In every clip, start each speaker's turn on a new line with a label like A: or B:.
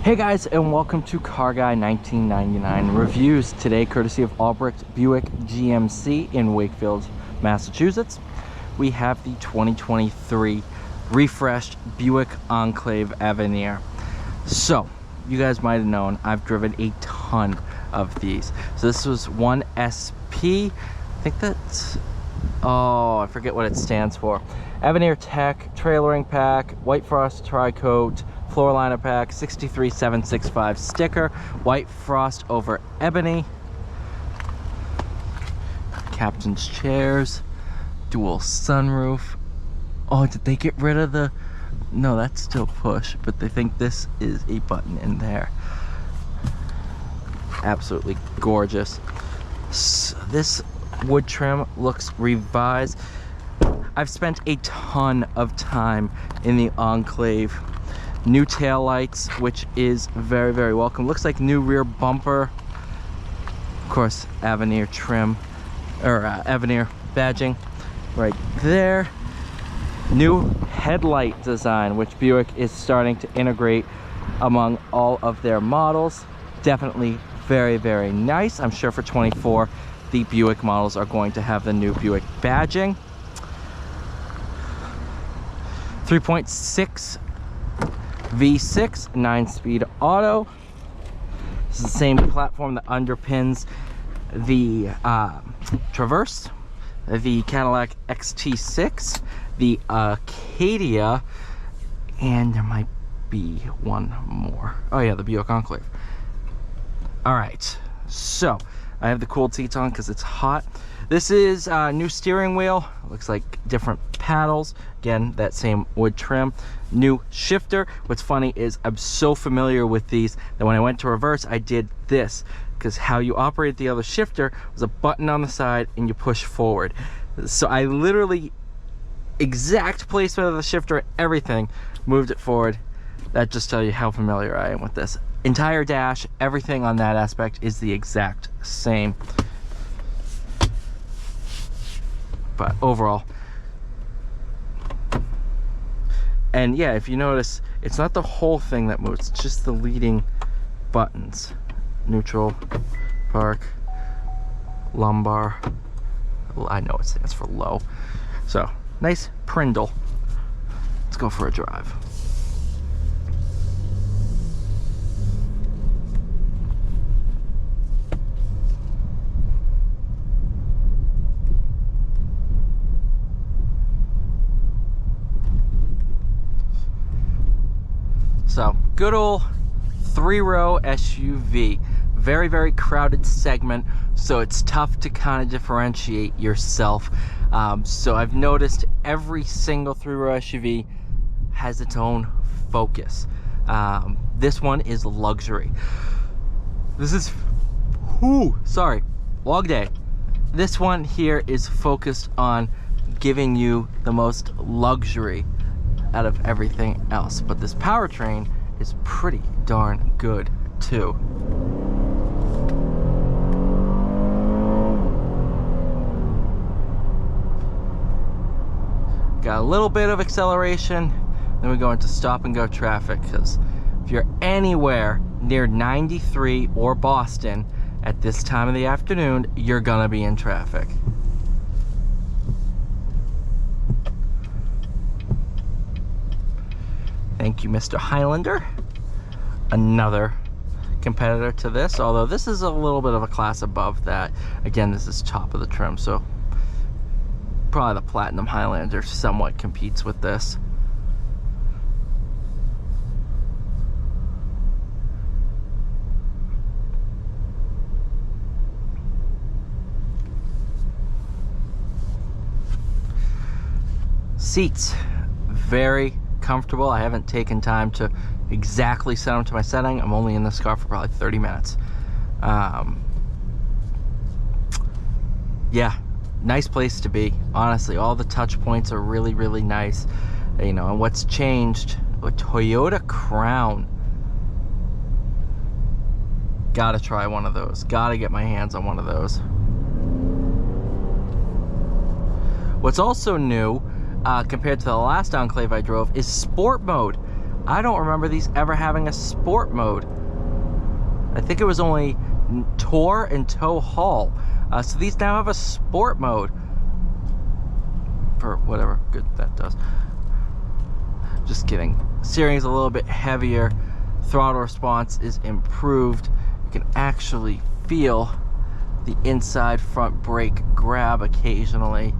A: Hey guys, and welcome to Car Guy 1999 Reviews. Today, courtesy of Albrecht Buick GMC in Wakefield, Massachusetts, we have the 2023 refreshed Buick Enclave Avenir. So, you guys might have known, I've driven a ton of these. So this was one SP, I think that's, oh, I forget what it stands for. Avenir Tech, trailering pack, White Frost Tri-Coat, floor liner pack, 63765 sticker, white frost over ebony, captain's chairs, dual sunroof. Oh, did they get rid of the, no, that's still push, but they think this is a button in there. Absolutely gorgeous. So this wood trim looks revised. I've spent a ton of time in the Enclave. New tail lights, which is very, very welcome. Looks like new rear bumper. Of course, Avenir trim, or Avenir badging right there. New headlight design, which Buick is starting to integrate among all of their models. Definitely very, very nice. I'm sure for 24, the Buick models are going to have the new Buick badging. 3.6 V6 9-speed auto. This is the same platform that underpins the Traverse, the Cadillac XT6, the Acadia, and there might be one more. Oh yeah, the Buick Enclave. All right, so I have the cooled seats on because it's hot. This is a new steering wheel. Looks like different paddles. Again, that same wood trim. New shifter. What's funny is I'm so familiar with these that when I went to reverse, I did this, because how you operate the other shifter was a button on the side and you push forward. So I literally, exact placement of the shifter, everything, moved it forward. That just tells you how familiar I am with this. Entire dash, everything on that aspect is the exact same. But overall, and yeah, if you notice, it's not the whole thing that moves, it's just the leading buttons. Neutral, park, lumbar, I know it stands for low. So, nice Prindle. Let's go for a drive. So, good old 3-row SUV. Very, very crowded segment, so it's tough to kind of differentiate yourself. So I've noticed every single 3-row SUV has its own focus. This one is luxury. This is, sorry, long day. This one here is focused on giving you the most luxury out of everything else, but this powertrain is pretty darn good too. Got a little bit of acceleration, then we go into stop and go traffic, because if you're anywhere near 93 or Boston at this time of the afternoon, you're gonna be in traffic. Thank you, Mr. Highlander. Another competitor to this, although this is a little bit of a class above that. Again, this is top of the trim, so probably the Platinum Highlander somewhat competes with this. Seats, very comfortable. I haven't taken time to exactly set them to my setting. I'm only in this car for probably 30 minutes. Yeah, nice place to be. Honestly, all the touch points are really, really nice. You know, and what's changed, a Toyota Crown. Gotta try one of those. Gotta get my hands on one of those. What's also new, compared to the last Enclave I drove, is sport mode. I don't remember these ever having a sport mode. I think it was only tour and tow haul. So these now have a sport mode. For whatever good that does. Just kidding. Steering is a little bit heavier. Throttle response is improved. You can actually feel the inside front brake grab occasionally.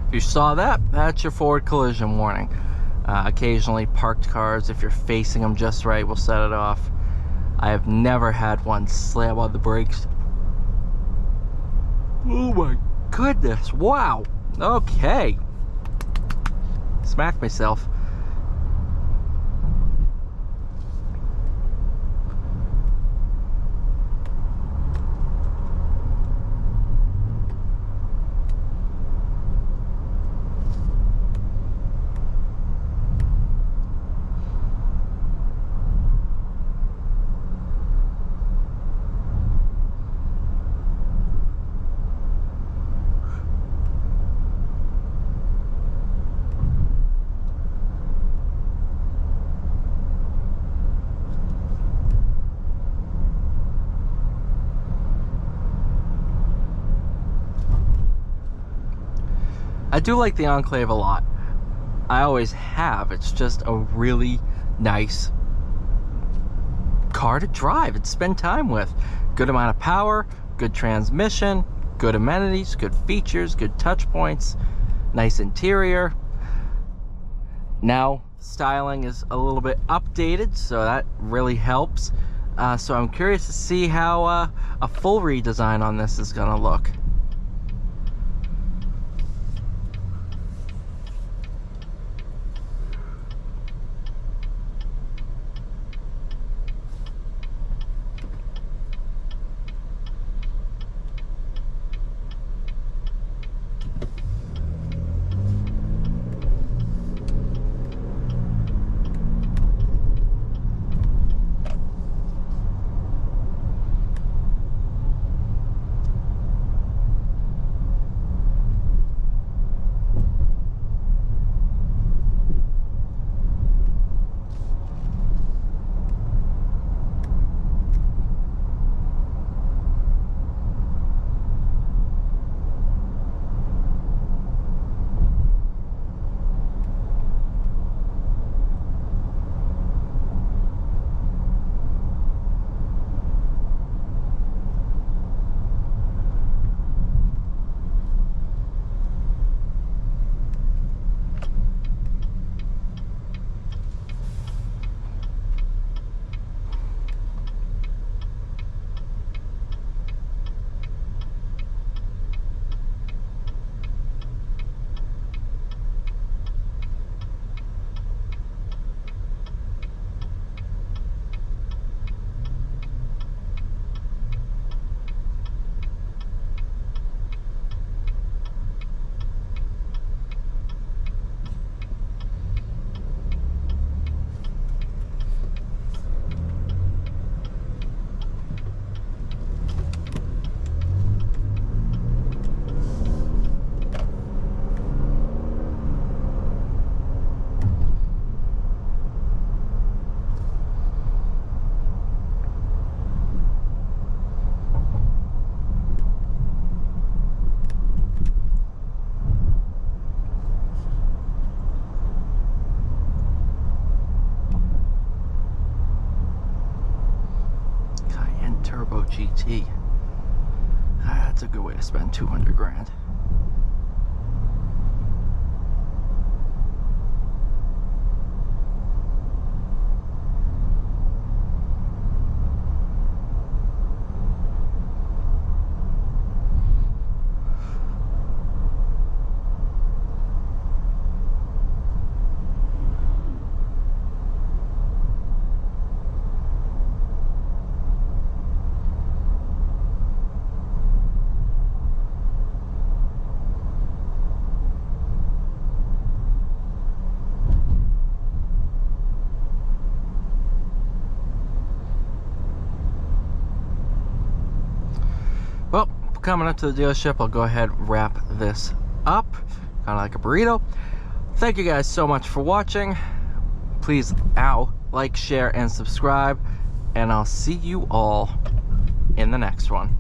A: If you saw that, that's your forward collision warning. Occasionally parked cars, if you're facing them just right, will set it off. I have never had one slam on the brakes. Oh my goodness, wow. Okay. Smacked myself. I do like the Enclave a lot. I always have. It's just a really nice car to drive and spend time with. Good amount of power, good transmission, good amenities, good features, good touch points, nice interior. Now styling is a little bit updated, so that really helps. So I'm curious to see how a full redesign on this is gonna look. GT. That's a good way to spend 200 grand. coming up to the dealership, I'll go ahead and wrap this up, kind of like a burrito. Thank you guys so much for watching. Please like, share, and subscribe, and I'll see you all in the next one.